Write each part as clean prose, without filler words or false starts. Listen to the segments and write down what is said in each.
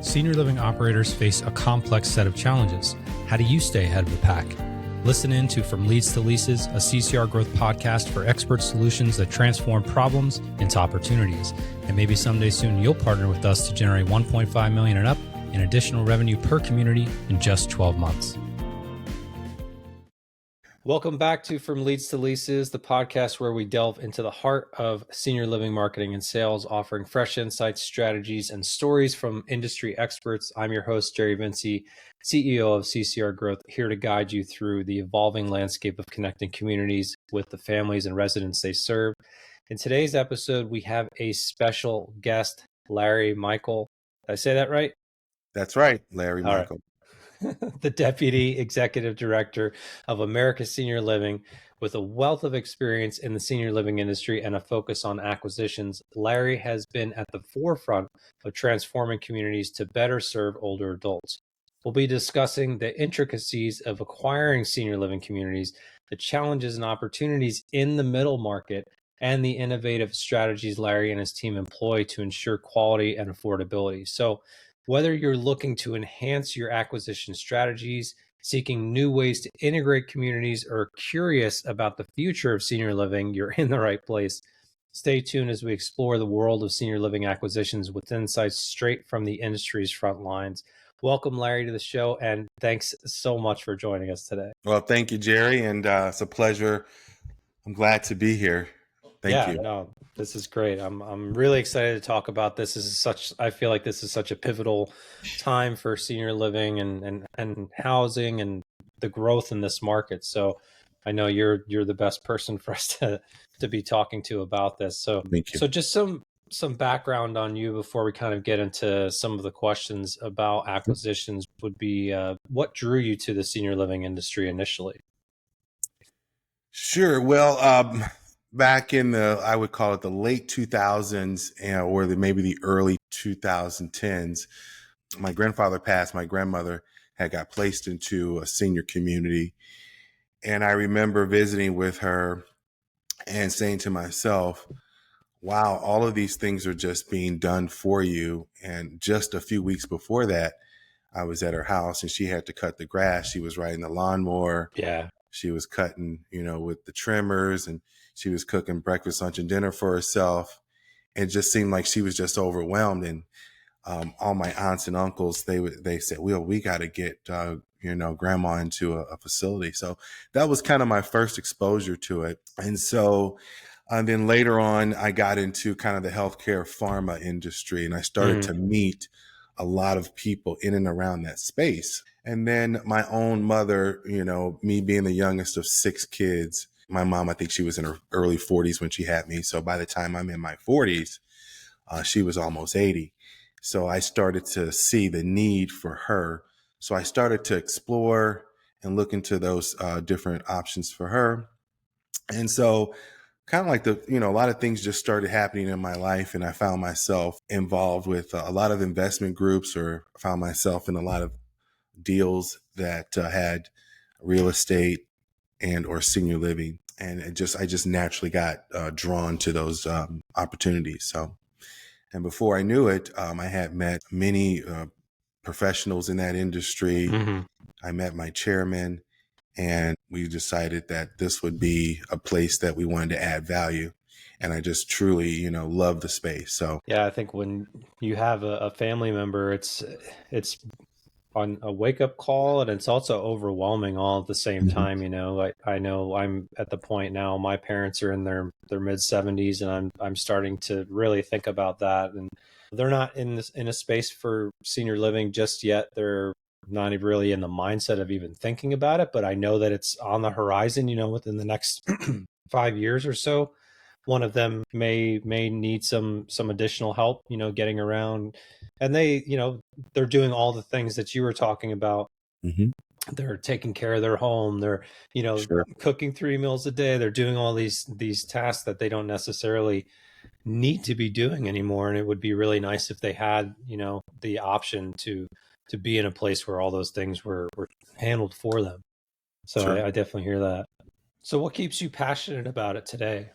Senior living operators face a complex set of challenges. How do you stay ahead of the pack? Listen in to From Leads to Leases, a CCR Growth podcast for expert solutions that transform problems into opportunities. And maybe someday soon you'll partner with us to generate $1.5 million and up in additional revenue per community in just 12 months. Welcome back to From Leads to Leases, the podcast where we delve into the heart of senior living marketing and sales, offering fresh insights, strategies, and stories from industry experts. I'm your host, Jerry Vinci, CEO of CCR Growth, here to guide you through the evolving landscape of connecting communities with the families and residents they serve. In today's episode, we have a special guest, Larry Mikell. Did I say that right? That's right, Larry Mikell. The Deputy Executive Director of America's Senior Living, with a wealth of experience in the senior living industry and a focus on acquisitions. Larry has been at the forefront of transforming communities to better serve older adults. We'll be discussing the intricacies of acquiring senior living communities, the challenges and opportunities in the middle market, and the innovative strategies Larry and his team employ to ensure quality and affordability. So, whether you're looking to enhance your acquisition strategies, seeking new ways to integrate communities, or curious about the future of senior living, you're in the right place. Stay tuned as we explore the world of senior living acquisitions with insights straight from the industry's front lines. Welcome, Larry, to the show, and thanks so much for joining us today. Well, thank you, Jerry, and it's a pleasure. I'm glad to be here. Thank you. No, this is great. I'm really excited to talk about this. I feel like this is such a pivotal time for senior living and housing and the growth in this market. So I know you're the best person for us to be talking to about this. So thank you. So just some background on you before we kind of get into some of the questions about acquisitions would be what drew you to the senior living industry initially? Sure. Well, back in I would call it the late 2000s or maybe the early 2010s, my grandfather passed. My grandmother had got placed into a senior community. And I remember visiting with her and saying to myself, wow, all of these things are just being done for you. And just a few weeks before that, I was at her house and she had to cut the grass. She was riding the lawnmower. Yeah. She was cutting, with the trimmers, and she was cooking breakfast, lunch, and dinner for herself. It just seemed like she was just overwhelmed. And all my aunts and uncles, they said, well, we got to get, grandma into a facility. So that was kind of my first exposure to it. And so then later on, I got into kind of the healthcare pharma industry, and I started to meet a lot of people in and around that space. And then my own mother, me being the youngest of 6 kids, my mom, I think she was in her early 40s when she had me. So by the time I'm in my 40s, she was almost 80. So I started to see the need for her. So I started to explore and look into those different options for her. And so kind of like a lot of things just started happening in my life, and I found myself involved with a lot of investment groups, or found myself in a lot of deals that had real estate and or senior living. And I just naturally got drawn to those opportunities. So, and before I knew it, I had met many professionals in that industry. Mm-hmm. I met my chairman, and we decided that this would be a place that we wanted to add value. And I just truly, love the space. So yeah, I think when you have a family member, it's on a wake up call, and it's also overwhelming all at the same time. I know I'm at the point now, my parents are in their mid 70s, and I'm starting to really think about that. And they're not in a space for senior living just yet. They're not really in the mindset of even thinking about it, but I know that it's on the horizon, within the next 5 years or so. One of them may need some additional help, getting around, and they're doing all the things that you were talking about. Mm-hmm. They're taking care of their home. They're, Sure. cooking 3 meals a day. They're doing all these tasks that they don't necessarily need to be doing anymore. And it would be really nice if they had, the option to be in a place where all those things were handled for them. So Sure. I definitely hear that. So what keeps you passionate about it today,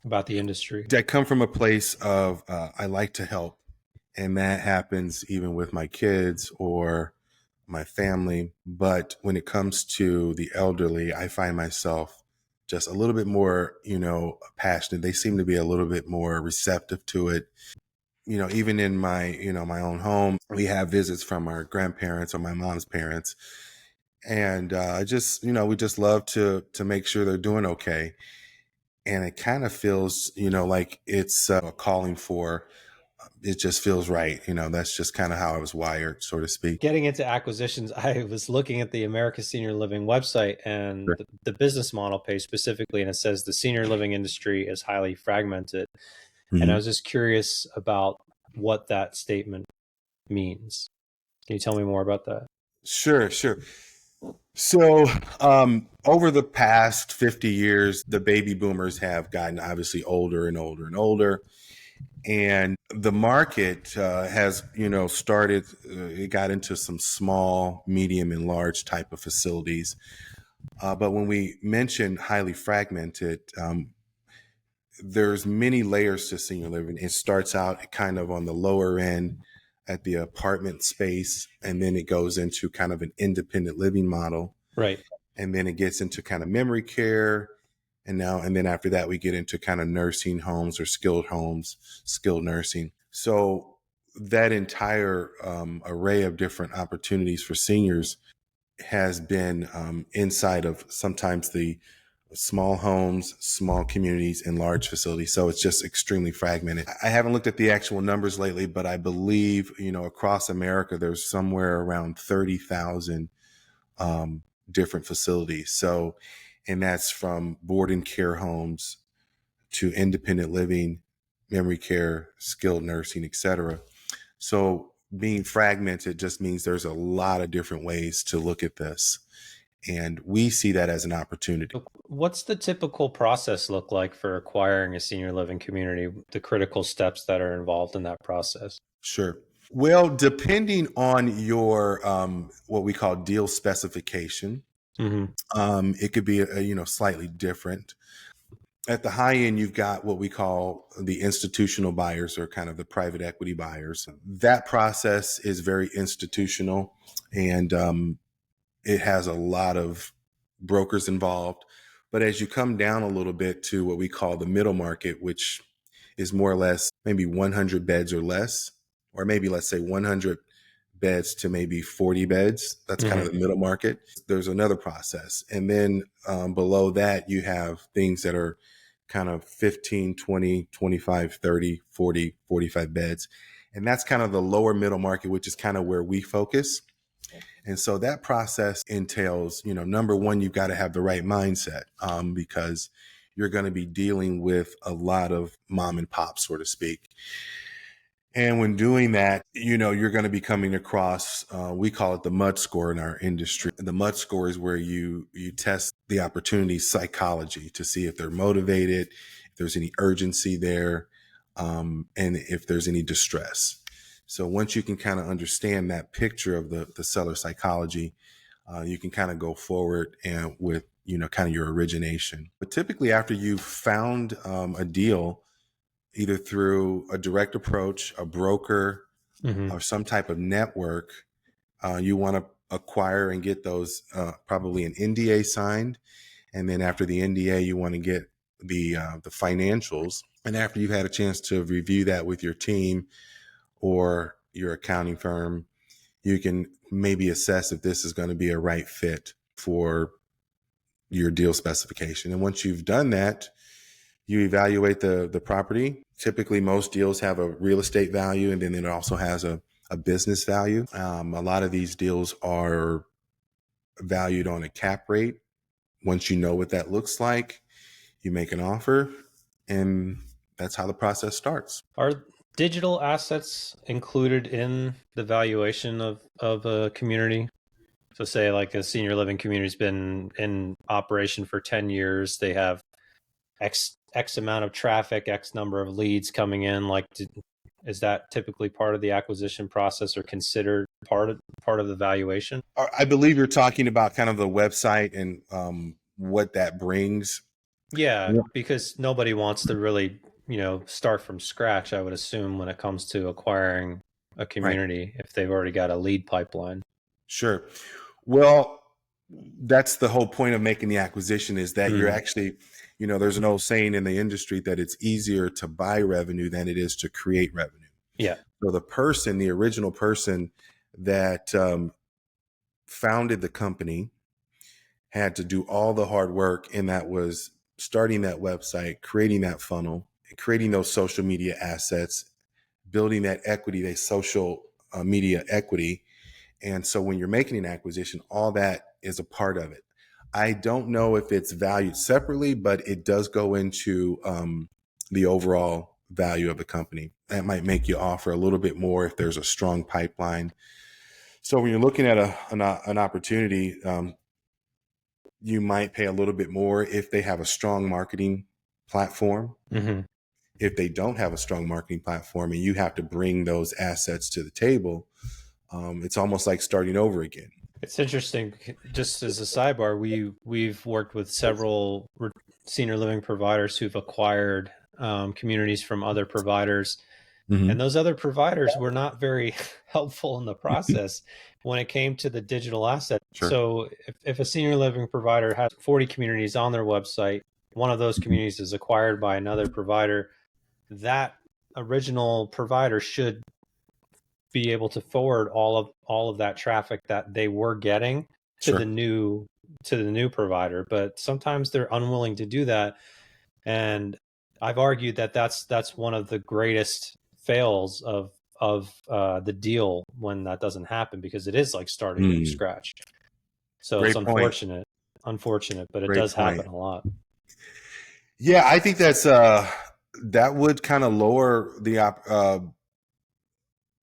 about the industry? I come from a place of I like to help. And that happens even with my kids or my family. But when it comes to the elderly, I find myself just a little bit more, passionate. They seem to be a little bit more receptive to it. Even in my, my own home, we have visits from our grandparents or my mom's parents. And we just love to make sure they're doing okay. And it kind of feels, like it's a calling for, it just feels right. That's just kind of how I was wired, so to speak. Getting into acquisitions, I was looking at the America Senior Living website and Sure. the business model page specifically, and it says the senior living industry is highly fragmented. And I Mhm. was just curious about what that statement means. Can you tell me more about that? Sure, sure. So, over the past 50 years, the baby boomers have gotten obviously older and older and older. And the market has, started, it got into some small, medium, and large type of facilities. But when we mention highly fragmented, there's many layers to senior living. It starts out kind of on the lower end at the apartment space, and then it goes into kind of an independent living model. Right. And then it gets into kind of memory care. And then after that, we get into kind of nursing homes or skilled nursing. So that entire array of different opportunities for seniors has been inside of sometimes the small homes, small communities, and large facilities. So it's just extremely fragmented. I haven't looked at the actual numbers lately, but I believe, across America, there's somewhere around 30,000 different facilities. So, and that's from board and care homes to independent living, memory care, skilled nursing, etc. So being fragmented just means there's a lot of different ways to look at this. And we see that as an opportunity. What's the typical process look like for acquiring a senior living community, the critical steps that are involved in that process? Sure. Well, depending on your what we call deal specification, Mm-hmm. it could be slightly different. At the high end, you've got what we call the institutional buyers or kind of the private equity buyers. That process is very institutional, and it has a lot of brokers involved. But as you come down a little bit to what we call the middle market, which is more or less maybe 100 beds or less, or maybe let's say 100 beds to maybe 40 beds. That's kind of Mm-hmm. the middle market. There's another process. And then below that, you have things that are kind of 15, 20, 25, 30, 40, 45 beds. And that's kind of the lower middle market, which is kind of where we focus. And so that process entails, number one, you've got to have the right mindset because you're going to be dealing with a lot of mom and pop, so to speak. And when doing that, you're going to be coming across, we call it the mud score in our industry. The mud score is where you test the opportunity psychology to see if they're motivated, if there's any urgency there, and if there's any distress. So once you can kind of understand that picture of the seller psychology, you can kind of go forward and with, kind of your origination. But typically after you've found a deal, either through a direct approach, a broker, Mm-hmm. or some type of network, you want to acquire and get those probably an NDA signed, and then after the NDA, you want to get the financials. And after you've had a chance to review that with your team or your accounting firm, you can maybe assess if this is going to be a right fit for your deal specification. And once you've done that, you evaluate the property. Typically, most deals have a real estate value, and then it also has a business value. A lot of these deals are valued on a cap rate. Once you know what that looks like, you make an offer, and that's how the process starts. Are digital assets included in the valuation of a community? So say like a senior living community's been in operation for 10 years, they have X amount of traffic, X number of leads coming in. Like, is that typically part of the acquisition process or considered part of the valuation? I believe you're talking about kind of the website and what that brings. Yeah, because nobody wants to really, start from scratch, I would assume, when it comes to acquiring a Right. community if they've already got a lead pipeline? Sure. Well, that's the whole point of making the acquisition, is that you're Mm, actually, there's an old saying in the industry that it's easier to buy revenue than it is to create revenue. yeah. So the original person that founded the company had to do all the hard work, and that was starting that website, creating that funnel, creating those social media assets, building that equity, that social media equity. And so when you're making an acquisition, all that is a part of it. I don't know if it's valued separately, but it does go into the overall value of the company. That might make you offer a little bit more if there's a strong pipeline. So when you're looking at an opportunity, you might pay a little bit more if they have a strong marketing platform. Mm-hmm. If they don't have a strong marketing platform and you have to bring those assets to the table, it's almost like starting over again. It's interesting. Just as a sidebar, we've worked with several senior living providers who've acquired communities from other providers, and those other providers were not very helpful in the process when it came to the digital asset. Sure. So if a senior living provider has 40 communities on their website, one of those communities is acquired by another provider, that original provider should be able to forward all of that traffic that they were getting to Sure. the new provider, but sometimes they're unwilling to do that. And I've argued that that's one of the greatest fails of the deal when that doesn't happen, because it is like starting from scratch. So it's Great point. unfortunate, but it Great does point. happen a lot. Yeah, I think that would kind of lower the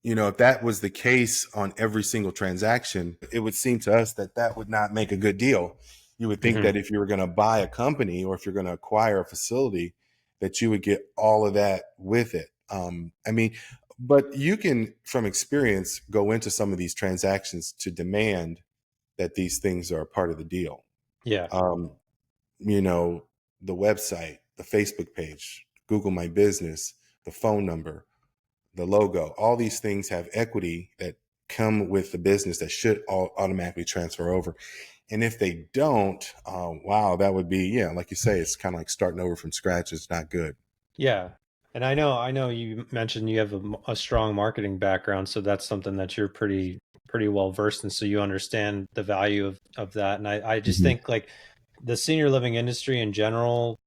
if that was the case on every single transaction, it would seem to us that that would not make a good deal. You would think Mm-hmm. that if you were going to buy a company or if you're going to acquire a facility, that you would get all of that with it. But you can, from experience, go into some of these transactions to demand that these things are a part of the deal. Yeah. Um, you know, the website, the Facebook page, Google My Business, the phone number, the logo, all these things have equity that come with the business that should all automatically transfer over. And if they don't, wow, that would be, yeah, like you say, it's kind of like starting over from scratch. It's not good. Yeah. And I know you mentioned you have a strong marketing background, so that's something that you're pretty well versed in. So you understand the value of that. And I just think like the senior living industry in general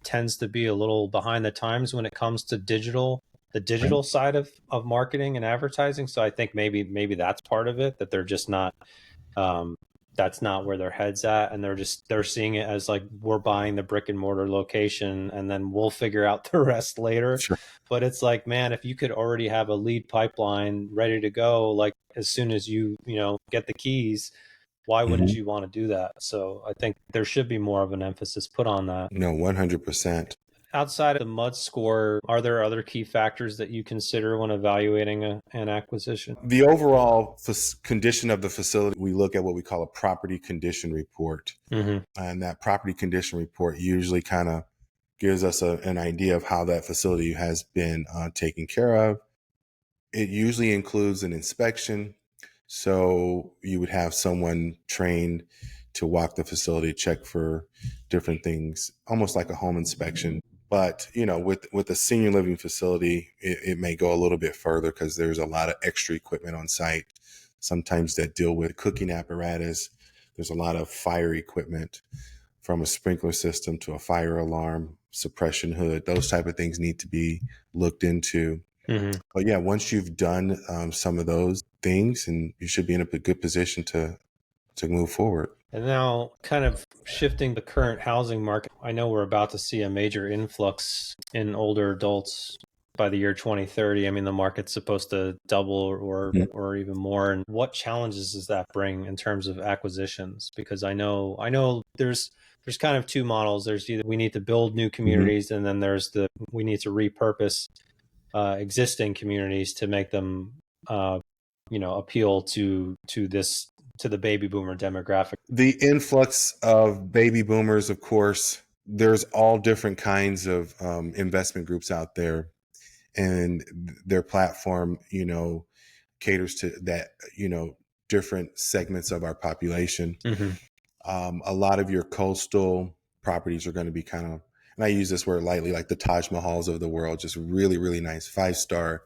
tends to be a little behind the times when it comes to the digital side of marketing and advertising. So I think maybe that's part of it, that they're just not that's not where their head's at, and they're seeing it as like, we're buying the brick and mortar location and then we'll figure out the rest later. Sure. But it's like, man, if you could already have a lead pipeline ready to go, like as soon as you get the keys, why wouldn't you want to do that? So I think there should be more of an emphasis put on that. No, 100%. Outside of the MUD score, are there other key factors that you consider when evaluating an acquisition? The overall condition of the facility, we look at what we call a property condition report. Mm-hmm. And that property condition report usually kind of gives us an idea of how that facility has been taken care of. It usually includes an inspection. So you would have someone trained to walk the facility, check for different things, almost like a home inspection. But with a senior living facility, it may go a little bit further because there's a lot of extra equipment on site. Sometimes that deal with cooking apparatus. There's a lot of fire equipment, from a sprinkler system to a fire alarm, suppression hood. Those type of things need to be looked into. Mm-hmm. But yeah, once you've done some of those things, and you should be in a good position to move forward. And now, kind of shifting the current housing market, I know we're about to see a major influx in older adults by the year 2030. I mean, the market's supposed to double or even more. And what challenges does that bring in terms of acquisitions? Because I know there's kind of two models. There's either we need to build new communities, and then there's we need to repurpose existing communities to make them appeal to the baby boomer demographic. The influx of baby boomers, of course, there's all different kinds of investment groups out there, and their platform, caters to that, different segments of our population. Hmm. A lot of your coastal properties are going to be kind of, and I use this word lightly, like the Taj Mahals of the world, just really, really nice, 5-star.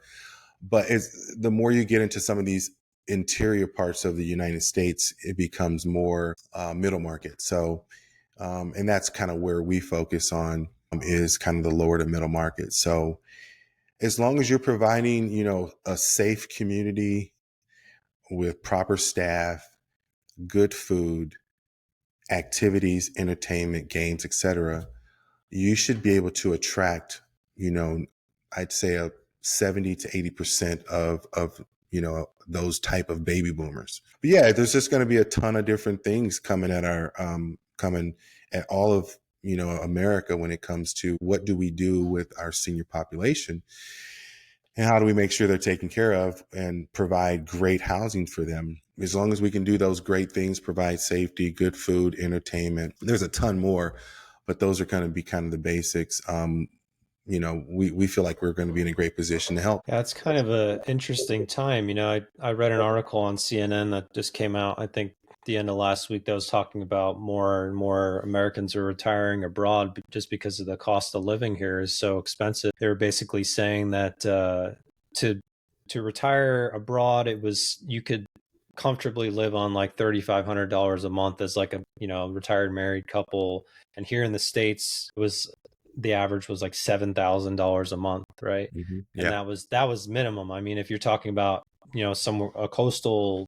But it's the more you get into some of these interior parts of the United States, it becomes more middle market. So, and that's kind of where we focus on, is kind of the lower to middle market. So as long as you're providing, a safe community with proper staff, good food, activities, entertainment, games, etc., you should be able to attract, I'd say a 70 to 80% of those type of baby boomers. But yeah, there's just going to be a ton of different things coming at all of America when it comes to what do we do with our senior population, and how do we make sure they're taken care of and provide great housing for them. As long as we can do those great things, provide safety, good food, entertainment, there's a ton more, but those are going to be kind of the basics. We feel like we're going to be in a great position to help. Yeah, it's kind of an interesting time. I read an article on CNN that just came out, I think, the end of last week, that was talking about more and more Americans are retiring abroad just because of the cost of living here is so expensive. They were basically saying that to retire abroad, you could comfortably live on like $3,500 a month as like a retired married couple, and here in the States the average was like $7,000 a month, right? Mm-hmm. And Yeah. that was minimum. I mean, if you're talking about a coastal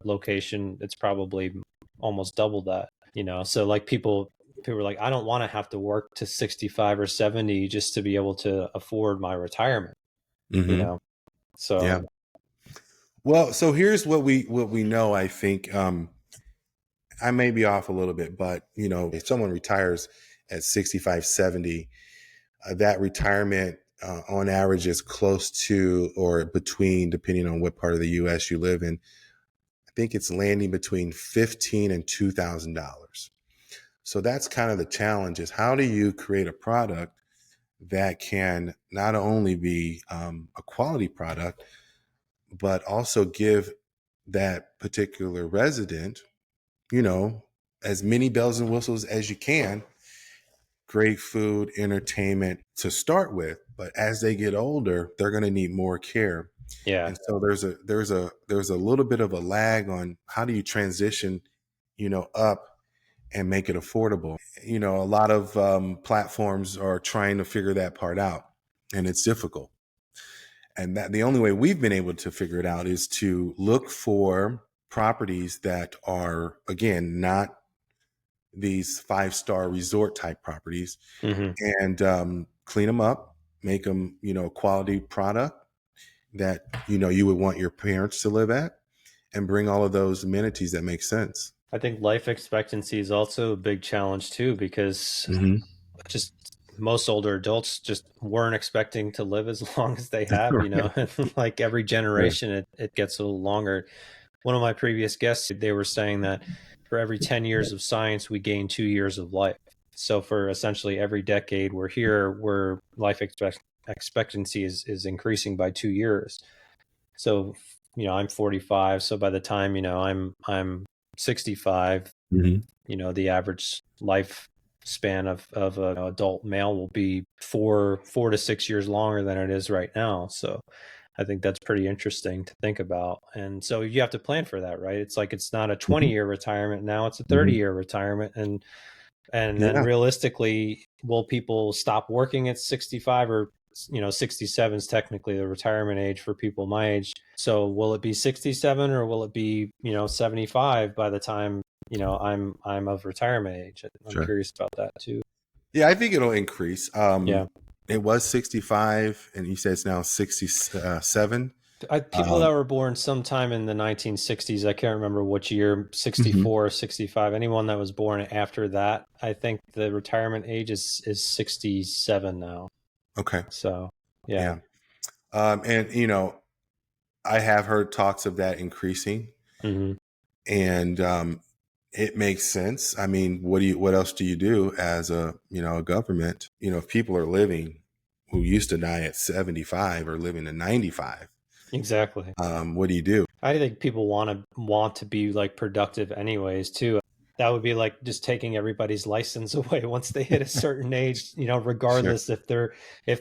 location, it's probably almost double that. So like people are like, I don't want to have to work to 65 or 70 just to be able to afford my retirement. Mm-hmm. So Yeah. Well, so here's what we know. I think I may be off a little bit, but if someone retires at 65, 70, that retirement on average is close to or between, depending on what part of the U.S. you live in, I think it's landing between $15,000 and $2,000. So that's kind of the challenge: is how do you create a product that can not only be a quality product, but also give that particular resident, as many bells and whistles as you can, great food, entertainment to start with. But as they get older, they're going to need more care. yeah. And so there's a little bit of a lag on how do you transition, up and make it affordable. A lot of platforms are trying to figure that part out, and it's difficult. And that the only way we've been able to figure it out is to look for properties that are, again, not these 5-star resort type properties, Mm-hmm. and clean them up, make them, a quality product that, you would want your parents to live at, and bring all of those amenities that make sense. I think life expectancy is also a big challenge too, because Mm-hmm. just most older adults just weren't expecting to live as long as they have, and like every generation it gets a little longer. One of my previous guests, they were saying that for every 10 years of science, we gain 2 years of life. So for essentially every decade we're here, where life expectancy is increasing by 2 years. So, I'm 45. So by the time, I'm 65, Mm-hmm. the average lifespan of an adult male will be 4 to 6 years longer than it is right now. So I think that's pretty interesting to think about. And so you have to plan for that, right? It's like, it's not a 20-year retirement now, it's a Mm-hmm. 30-year retirement. And then Yeah. realistically, will people stop working at 65, or 67 is technically the retirement age for people my age. So will it be 67, or will it be 75 by the time I'm of retirement age? I'm Sure. curious about that too. Yeah, I think it'll increase. Yeah. It was 65, and you said it's now 67. People that Um, were born sometime in the 1960s, I can't remember which year, mhm. 64, 65, anyone that was born after that, I think the retirement age is 67 now. Okay. So, yeah. Yeah. And I have heard talks of that increasing, Hmm. and it makes sense. I mean, what else do you do as a government? If people are living who used to die at 75 or living to 95, Exactly. What do you do? I think people want to be like productive anyways too. That would be like just taking everybody's license away once they hit a certain age, Sure. regardless if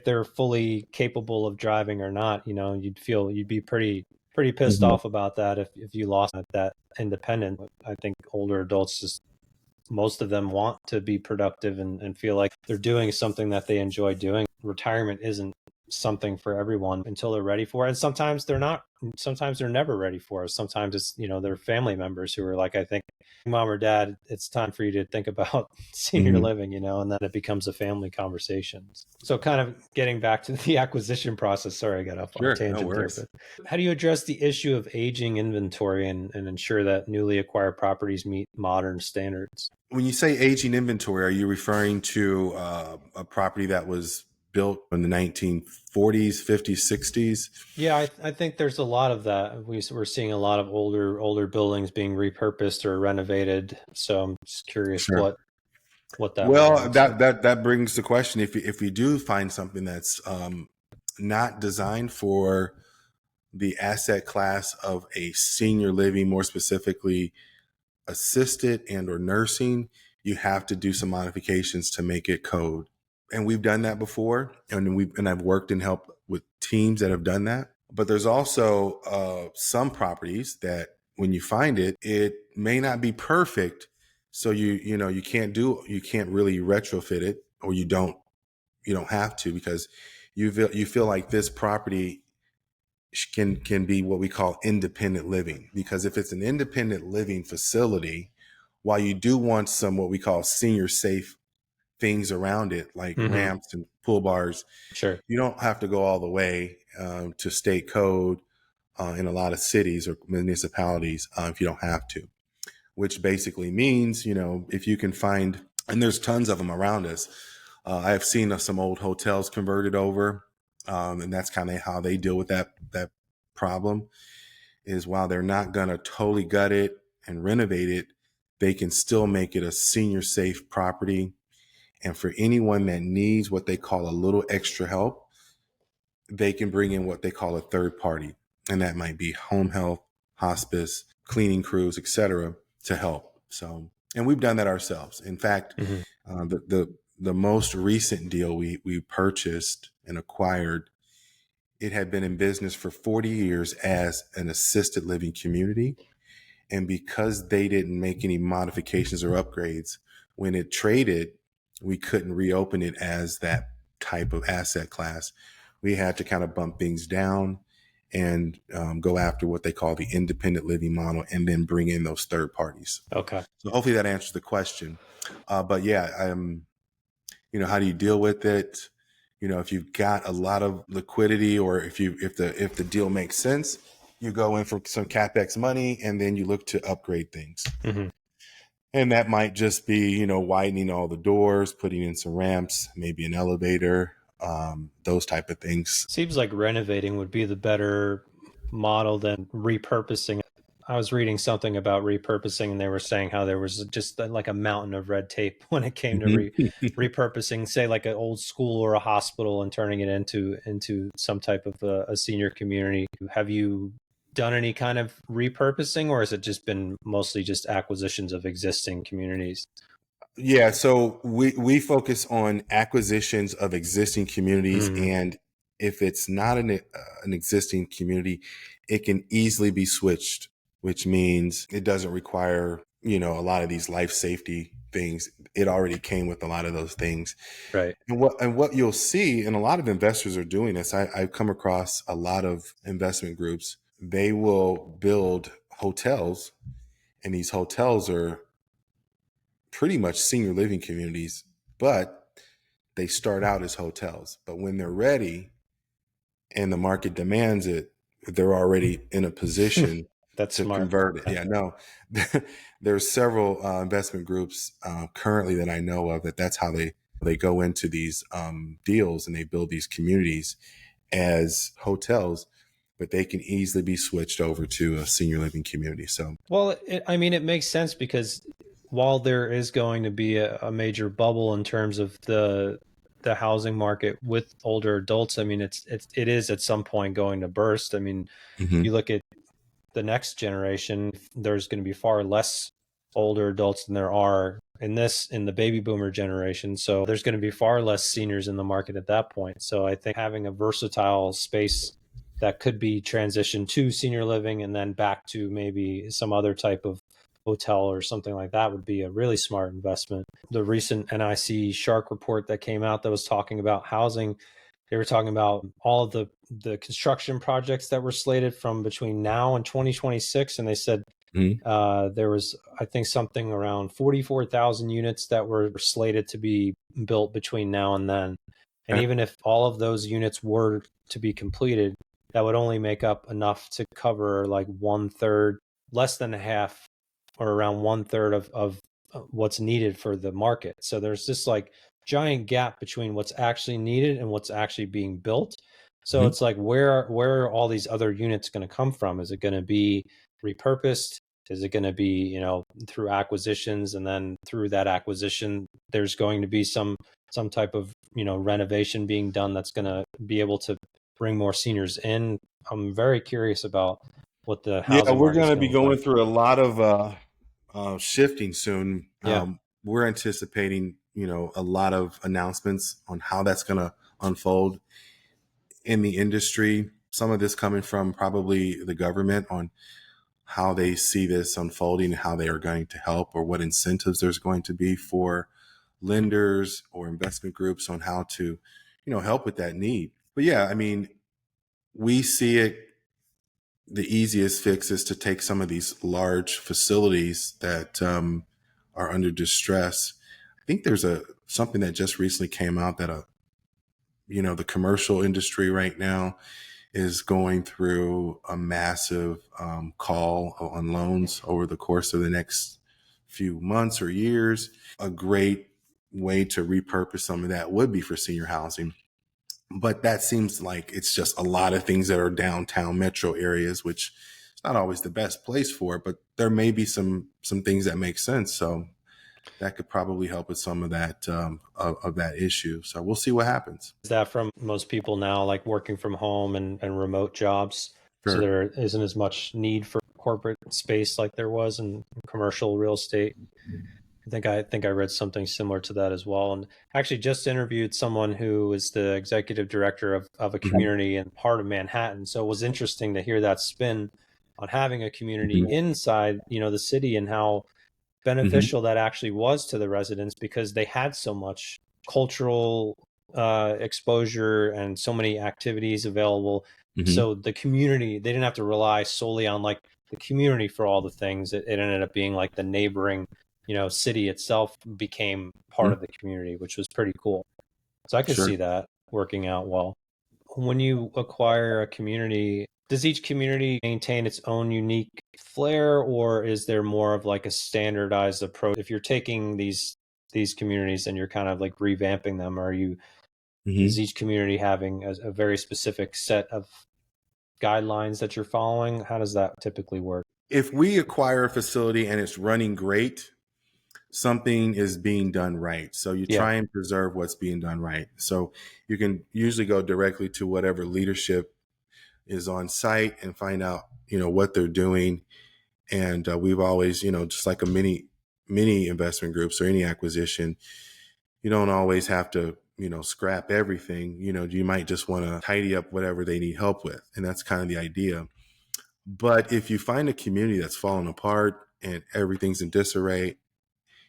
they're fully capable of driving or not, you'd be pretty pissed Mhm. off about that if you lost that independence. I think older adults just most of them want to be productive and feel like they're doing something that they enjoy doing. Retirement isn't something for everyone until they're ready for it. And sometimes they're not. Sometimes they're never ready for it. Sometimes it's, their family members who are like, I think, mom or dad, it's time for you to think about senior Mhm. living, and then it becomes a family conversation. So kind of getting back to the acquisition process. Sorry, I got off on a Sure. No tangent there, worries. but how do you address the issue of aging inventory and ensure that newly acquired properties meet modern standards? When you say aging inventory, are you referring to a property that was built in the 1940s, 50s, 60s? Yeah, I think there's a lot of that. We're seeing a lot of older buildings being repurposed or renovated. So I'm just curious Sure. what that really Well, looks like. that brings the question: if we do find something that's not designed for the asset class of a senior living, more specifically assisted and or nursing, you have to do some modifications to make it code. And we've done that before, and I've worked and helped with teams that have done that. But there's also some properties that when you find it, it may not be perfect. So you can't really retrofit it, or you don't have to, because you feel like this property can be what we call independent living. Because if it's an independent living facility, while you do want some what we call senior safe things around it, like Hmm. ramps and pool bars, Sure. you don't have to go all the way to state code in a lot of cities or municipalities if you don't have to. Which basically means, if you can find, and there's tons of them around us. I have seen some old hotels converted over, and that's kind of how they deal with that problem. Is while they're not going to totally gut it and renovate it, they can still make it a senior safe property. And for anyone that needs what they call a little extra help, they can bring in what they call a third party, and that might be home health, hospice, cleaning crews, etc., to help. So, and we've done that ourselves. In fact, Hmm. the most recent deal we purchased and acquired, it had been in business for 40 years as an assisted living community. And because they didn't make any modifications or upgrades, when it traded, we couldn't reopen it as that type of asset class. We had to kind of bump things down and go after what they call the independent living model, and then bring in those third parties. Okay. So hopefully that answers the question. But yeah, how do you deal with it? If you've got a lot of liquidity, or if the deal makes sense, you go in for some capex money, and then you look to upgrade things. Hmm. And that might just be, widening all the doors, putting in some ramps, maybe an elevator, those type of things. Seems like renovating would be the better model than repurposing. I was reading something about repurposing, and they were saying how there was just like a mountain of red tape when it came to Mhm. repurposing, say, like an old school or a hospital, and turning it into some type of a senior community. Have you done any kind of repurposing, or has it just been mostly just acquisitions of existing communities? Yeah, so we focus on acquisitions of existing communities, Mm, and if it's not an existing community, it can easily be switched, which means it doesn't require, a lot of these life safety things. It already came with a lot of those things. right. And what you'll see, and a lot of investors are doing this. I've come across a lot of investment groups. They will build hotels, and these hotels are pretty much senior living communities, but they start out as hotels. But when they're ready and the market demands it, they're already in a position That's to smart. convert it. Yeah, no, there's several investment groups currently that I know of that's how they go into these deals, and they build these communities as hotels, but they can easily be switched over to a senior living community. So, Well, I mean, it makes sense because while there is going to be a major bubble in terms of the the housing market with older adults, I mean, it is at some point going to burst. I mean, you look at the next generation, there's going to be far less older adults than there are in the baby boomer generation. So there's going to be far less seniors in the market at that point. So I think having a versatile space that could be transitioned to senior living and then back to maybe some other type of hotel or something like that would be a really smart investment. The recent NIC Shark report that came out that was talking about housing, they were talking about all of the construction projects that were slated from between now and 2026. And they said there was, I think, something around 44,000 units that were slated to be built between now and then. And even if all of those units were to be completed, that would only make up enough to cover like 1/3, less than half, or around 1/3 of what's needed for the market. So there's this like giant gap between what's actually needed and what's actually being built. So it's like, where are all these other units going to come from? Is it going to be repurposed? Is it going to be, through acquisitions, and then through that acquisition, there's going to be some type of, renovation being done that's going to be able to bring more seniors in? I'm very curious about what the housing we're market is going to going be to look going like. through a lot of shifting soon. Yeah. We're anticipating, a lot of announcements on how that's going to unfold in the industry. Some of this coming from probably the government on how they see this unfolding and how they are going to help, or what incentives there's going to be for lenders or investment groups on how to, help with that need. But yeah, I mean, we see it. The easiest fix is to take some of these large facilities that are under distress. I think there's something that just recently came out that the commercial industry right now is going through a massive call on loans over the course of the next few months or years. A great way to repurpose some of that would be for senior housing. But that seems like it's just a lot of things that are downtown metro areas, which is not always the best place for it, but there may be some things that make sense. So that could probably help with some of that of that issue. So we'll see what happens. Is that from most people now, like working from home and remote jobs? So Sure. there isn't as much need for corporate space like there was in commercial real estate. I think I read something similar to that as well. And actually just interviewed someone who is the executive director of a community in part of Manhattan. So it was interesting to hear that spin on having a community inside, the city, and how beneficial that actually was to the residents, because they had so much cultural exposure and so many activities available. So the community, they didn't have to rely solely on like the community for all the things. It ended up being like the neighboring, city itself became part of the community, which was pretty cool. So I could see that working out well. When you acquire a community, does each community maintain its own unique flair, or is there more of like a standardized approach? If you're taking these communities and you're kind of like revamping them, is each community having a very specific set of guidelines that you're following? How does that typically work? If we acquire a facility and it's running great, something is being done right. So you try and preserve what's being done right. So you can usually go directly to whatever leadership is on site and find out, what they're doing. And we've always, just like a mini investment groups or any acquisition, you don't always have to, scrap everything. You might just want to tidy up whatever they need help with. And that's kind of the idea. But if you find a community that's falling apart and everything's in disarray,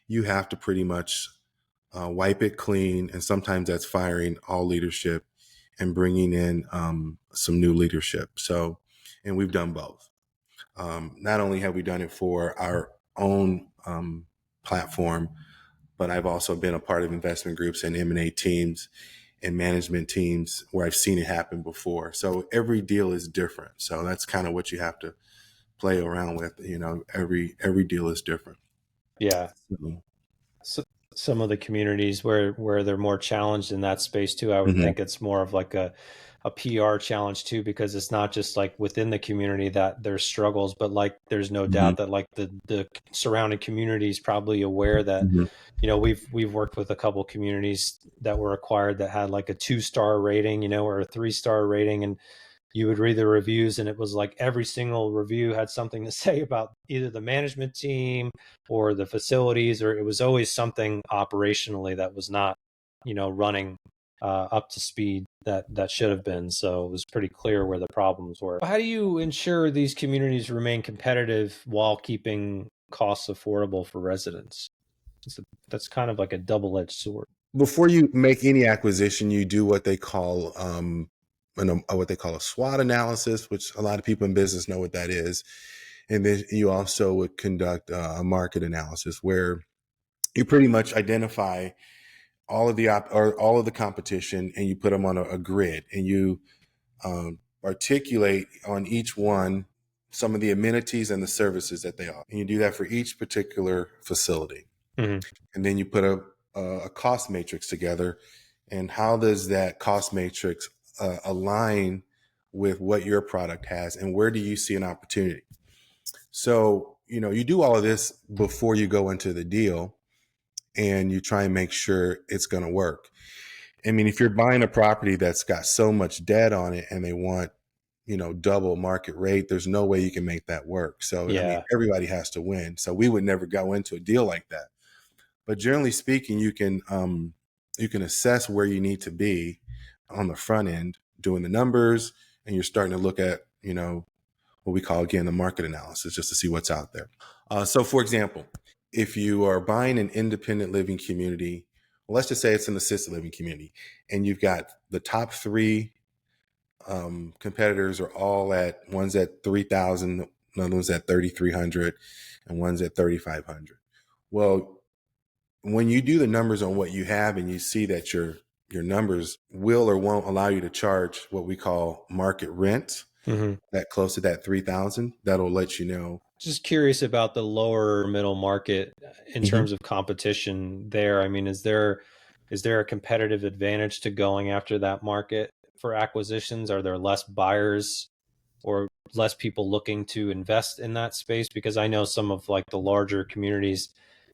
you have to pretty much wipe it clean. And sometimes that's firing all leadership and bringing in some new leadership. So, and we've done both. Not only have we done it for our own platform, but I've also been a part of investment groups and M&A teams and management teams where I've seen it happen before. So every deal is different. So that's kind of what you have to play around with. Every deal is different. Yeah. So some of the communities where they're more challenged in that space too, I would think it's more of like a a PR challenge too, because it's not just like within the community that there's struggles, but like there's no Mm-hmm. doubt that like the surrounding community is probably aware that, Mm-hmm. we've worked with a couple communities that were acquired that had like a 2-star rating, or a 3-star rating, and you would read the reviews and it was like every single review had something to say about either the management team or the facilities, or it was always something operationally that was not, running up to speed that should have been. So it was pretty clear where the problems were. How do you ensure these communities remain competitive while keeping costs affordable for residents? That's kind of like a double-edged sword. Before you make any acquisition, you do what they call what they call a SWOT analysis, which a lot of people in business know what that is. And then you also would conduct a market analysis where you pretty much identify all of all of the competition, and you put them on a grid, and you articulate on each one some of the amenities and the services that they offer. And you do that for each particular facility. Mm-hmm. And then you put a cost matrix together. And how does that cost matrix align with what your product has, and where do you see an opportunity? So, you do all of this before you go into the deal, and you try and make sure it's going to work. I mean, if you're buying a property that's got so much debt on it and they want, double market rate, there's no way you can make that work. So, I mean, Yeah. everybody has to win. So we would never go into a deal like that. But generally speaking, you can assess where you need to be on the front end, doing the numbers, and you're starting to look at, what we call, again, the market analysis, just to see what's out there. So, for example, if you are buying an independent living community, well, let's just say it's an assisted living community, and you've got the top three competitors are all one's at 3,000, another one's at 3,300, and one's at 3,500. Well, when you do the numbers on what you have and you see that your numbers will or won't allow you to charge what we call market rent, Mm-hmm. that close to that 3,000, that'll let you know. Just curious about the lower middle market in Mm-hmm. terms of competition there. I mean, is there a competitive advantage to going after that market for acquisitions? Are there less buyers or less people looking to invest in that space? Because I know some of like the larger communities,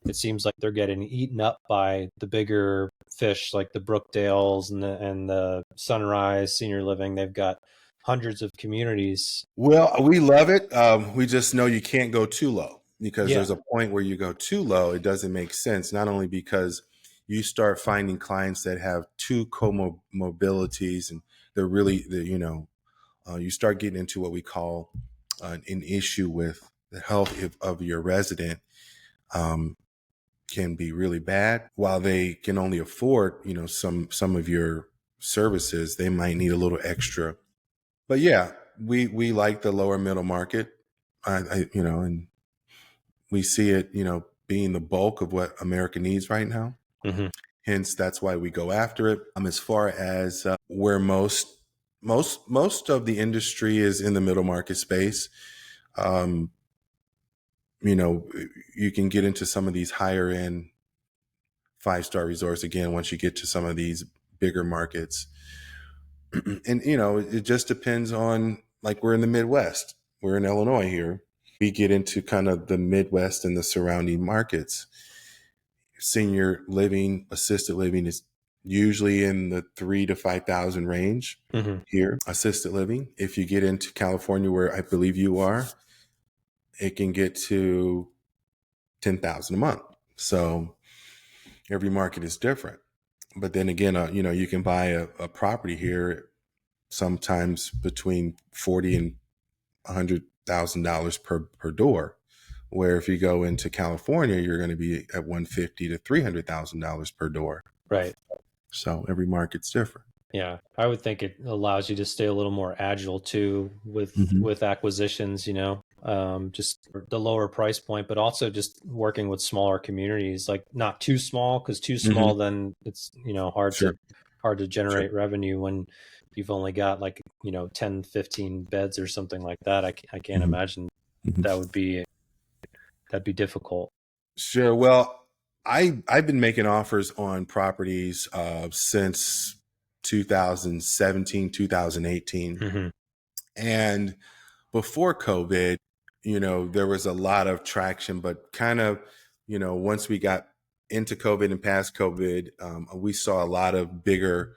it seems like they're getting eaten up by the bigger fish, like the Brookdales and the Sunrise Senior Living. They've got hundreds of communities. Well, we love it. We just know you can't go too low, because Yeah. there's a point where you go too low, it doesn't make sense. Not only because you start finding clients that have two comorbidities, and they're really, you start getting into what we call an issue with the health of your resident, can be really bad. While they can only afford, some of your services, they might need a little extra. But yeah, we like the lower middle market. And we see it, being the bulk of what America needs right now. Mm-hmm. Hence, that's why we go after it. As far as where most of the industry is in the middle market space, um, you can get into some of these higher end 5-star resorts again once you get to some of these bigger markets. And it just depends on, like, we're in the Midwest, we're in Illinois here. We get into kind of the Midwest and the surrounding markets. Senior living, assisted living is usually in the 3,000 to 5,000 range. Mm-hmm. Here, assisted living. If you get into California, where I believe you are, it can get to 10,000 a month. So every market is different. But then again, you can buy a property here sometimes between $40,000 and $100,000 per door. Where if you go into California, you're going to be at $150,000 to $300,000 per door. Right. So every market's different. Yeah, I would think it allows you to stay a little more agile too with acquisitions, just the lower price point, but also just working with smaller communities, like not too small, because too small, then it's, hard Sure. to generate revenue when you've only got like, 10, 15 beds or something like that. I can't imagine that'd be difficult. Sure. Well, I've been making offers on properties since 2017, 2018. Mm-hmm. And before COVID, there was a lot of traction, but kind of, once we got into COVID and past COVID, we saw a lot of bigger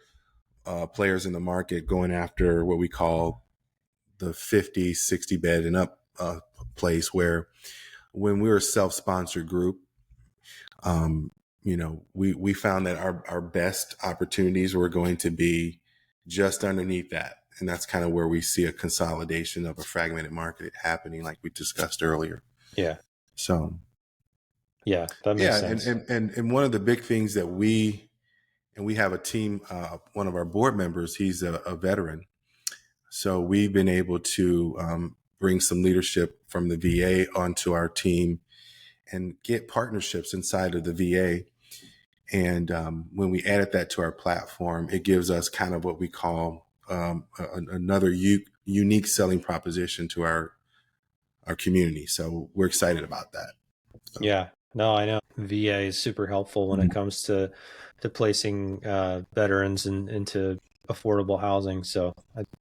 players in the market going after what we call the 50, 60 bed and up place, where when we were a self-sponsored group, we found that our best opportunities were going to be just underneath that. And that's kind of where we see a consolidation of a fragmented market happening, like we discussed earlier. Yeah. So, yeah, that makes sense. And one of the big things that we have a team, one of our board members, he's a veteran. So we've been able to bring some leadership from the VA onto our team and get partnerships inside of the VA. And when we added that to our platform, it gives us kind of what we call another unique selling proposition to our community. So we're excited about that. So. Yeah, no, I know VA is super helpful when it comes to placing veterans into affordable housing. So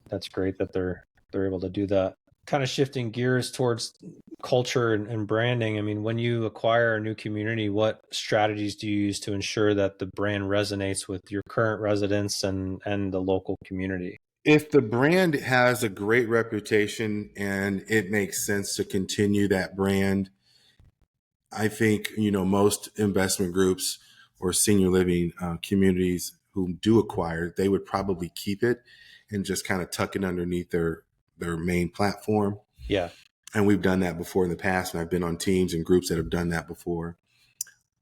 that's great that they're able to do that. Kind of shifting gears towards culture and branding. I mean, when you acquire a new community, what strategies do you use to ensure that the brand resonates with your current residents and the local community? If the brand has a great reputation and it makes sense to continue that brand, I think, most investment groups or senior living communities who do acquire, they would probably keep it and just kind of tuck it underneath their main platform. Yeah. And we've done that before in the past, and I've been on teams and groups that have done that before.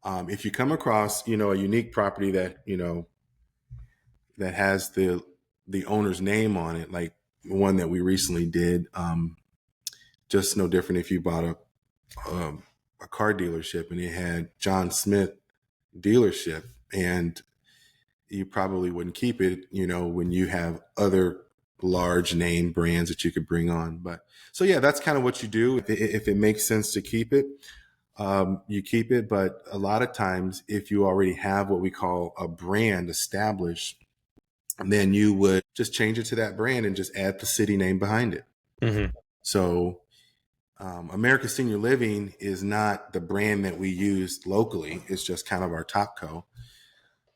If you come across, a unique property that, that has the owner's name on it, like one that we recently did, just no different if you bought a car dealership and it had John Smith dealership, and you probably wouldn't keep it, when you have other large name brands that you could bring on. But so, yeah, that's kind of what you do. If it makes sense to keep it, you keep it. But a lot of times, if you already have what we call a brand established, then you would just change it to that brand and just add the city name behind it. Mm-hmm. So America Senior Living is not the brand that we use locally. It's just kind of our top co.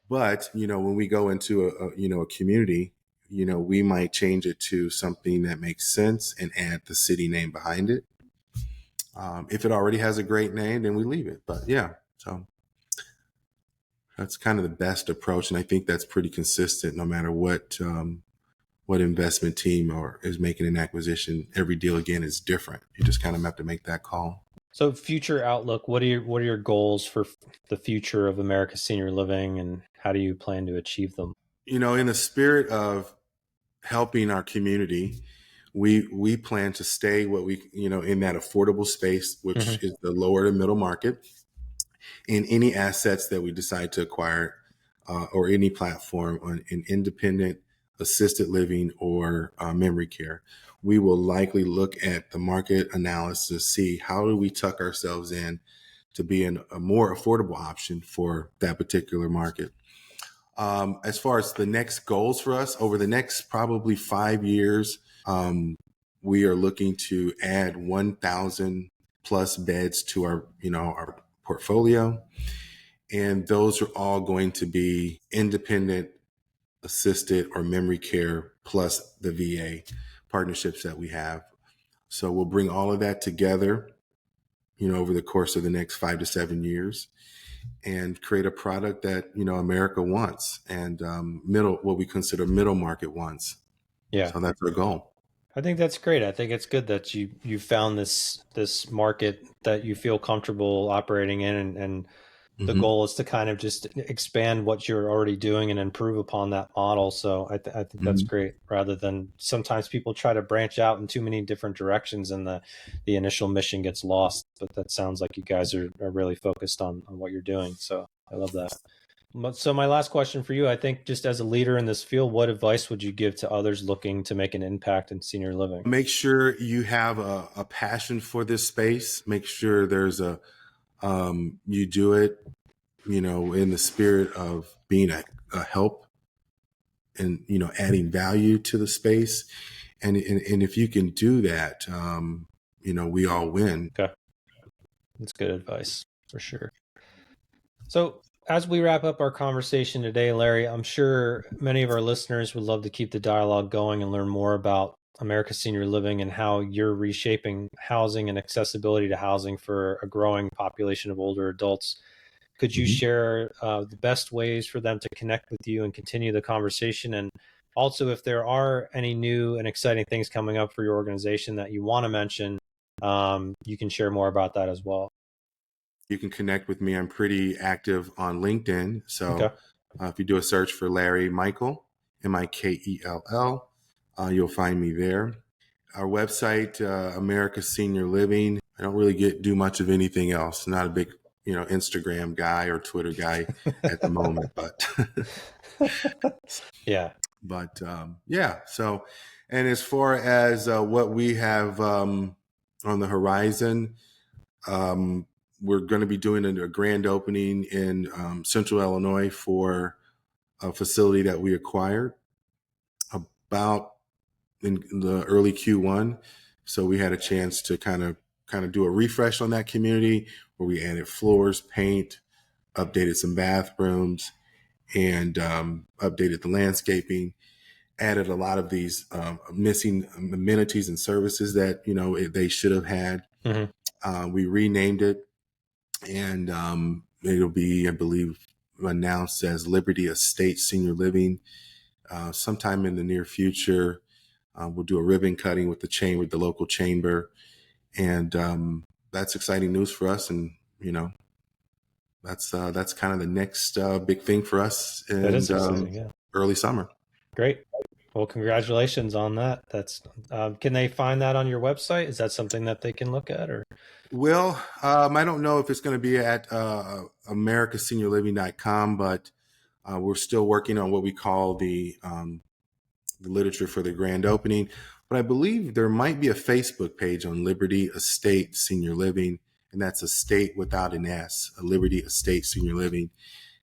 But, when we go into a community, we might change it to something that makes sense and add the city name behind it. If it already has a great name, then we leave it. But yeah, so that's kind of the best approach. And I think that's pretty consistent no matter what investment team or is making an acquisition. Every deal, again, is different. You just kind of have to make that call. So future outlook, what are your goals for the future of America Senior Living, and how do you plan to achieve them? In the spirit of helping our community, we plan to stay in that affordable space, which is the lower to middle market, in any assets that we decide to acquire or any platform on an independent, assisted living, or memory care. We will likely look at the market analysis, see how do we tuck ourselves in to be a more affordable option for that particular market. As far as the next goals for us over the next probably 5 years, we are looking to add 1,000 plus beds to our portfolio. And those are all going to be independent, assisted, or memory care plus the VA partnerships that we have. So we'll bring all of that together, over the course of the next 5 to 7 years, and create a product that, America wants and what we consider middle market wants. Yeah. So that's our goal. I think that's great. I think it's good that you found this market that you feel comfortable operating in, and the goal is to kind of just expand what you're already doing and improve upon that model. So I think that's great, rather than sometimes people try to branch out in too many different directions and the initial mission gets lost. But that sounds like you guys are really focused on what you're doing. So I love that. So my last question for you, I think, just as a leader in this field, what advice would you give to others looking to make an impact in senior living? Make sure you have a passion for this space. Make sure there's you do it, in the spirit of being a help and, adding value to the space. And if you can do that, we all win. Okay. That's good advice for sure. So as we wrap up our conversation today, Larry, I'm sure many of our listeners would love to keep the dialogue going and learn more about America's senior living and how you're reshaping housing and accessibility to housing for a growing population of older adults. Could you share the best ways for them to connect with you and continue the conversation? And also, if there are any new and exciting things coming up for your organization that you want to mention, you can share more about that as well. You can connect with me. I'm pretty active on LinkedIn. So if you do a search for Larry Mikell, Mikell, you'll find me there. Our website, America's Senior Living. I don't really do much of anything else. Not a big, Instagram guy or Twitter guy at the moment, but yeah. But So, and as far as what we have on the horizon, we're going to be doing a grand opening in Central Illinois for a facility that we acquired about in the early Q1. So we had a chance to kind of do a refresh on that community where we added floors, paint, updated some bathrooms, and updated the landscaping, added a lot of these missing amenities and services that, they should have had. We renamed it, and it'll be, I believe, announced as Liberty Estate Senior Living sometime in the near future. We'll do a ribbon cutting with the local chamber, and that's exciting news for us. And that's kind of the next big thing for us in early summer. Great. Well, congratulations on that. That's can they find that on your website? Is that something that they can look at, or? Well, I don't know if it's going to be at americaseniorliving.com, but we're still working on what we call the literature for the grand opening. But I believe there might be a Facebook page on Liberty Estate Senior Living, and that's estate without an S, a Liberty Estate Senior Living.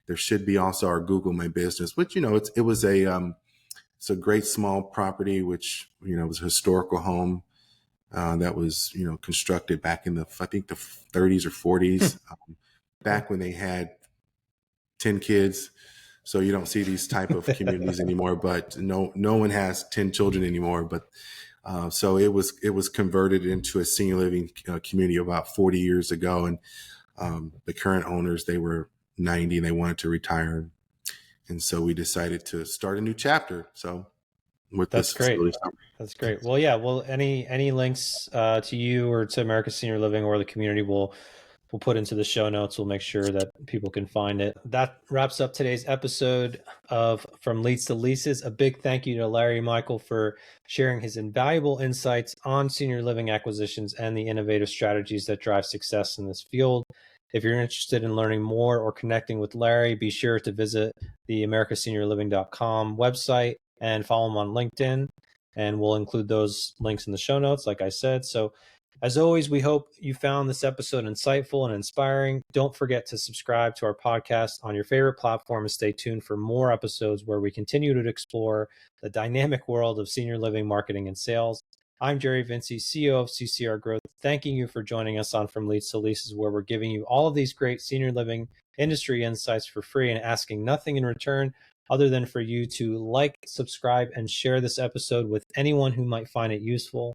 There should be also our Google My Business, which, it's a great small property, which, was a historical home that was, constructed back in the 30s or 40s, back when they had 10 kids. So you don't see these type of communities anymore, but no one has 10 children anymore. But so it was converted into a senior living community about 40 years ago. And the current owners, they were 90 and they wanted to retire. And so we decided to start a new chapter. So that's great. That's great. Well, yeah. Well, any links to you or to America's Senior Living or the community we'll put into the show notes. We'll make sure that people can find it. That wraps up today's episode of From Leads to Leases. A big thank you to Larry Mikell for sharing his invaluable insights on senior living acquisitions and the innovative strategies that drive success in this field. If you're interested in learning more or connecting with Larry, be sure to visit the americaseniorliving.com website and follow him on LinkedIn. And we'll include those links in the show notes, like I said. So as always, we hope you found this episode insightful and inspiring. Don't forget to subscribe to our podcast on your favorite platform and stay tuned for more episodes where we continue to explore the dynamic world of senior living marketing and sales. I'm Jerry Vinci, CEO of CCR Growth, thanking you for joining us on From Leads to Leases, where we're giving you all of these great senior living industry insights for free and asking nothing in return other than for you to like, subscribe, and share this episode with anyone who might find it useful.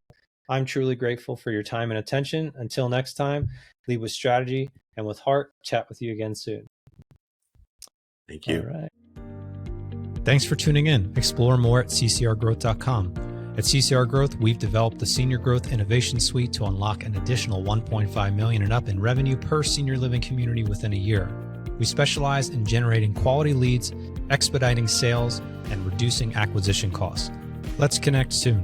I'm truly grateful for your time and attention. Until next time, lead with strategy and with heart. Chat with you again soon. Thank you. All right. Thanks for tuning in. Explore more at ccrgrowth.com. At CCR Growth, we've developed the Senior Growth Innovation Suite to unlock an additional $1.5 million and up in revenue per senior living community within a year. We specialize in generating quality leads, expediting sales, and reducing acquisition costs. Let's connect soon.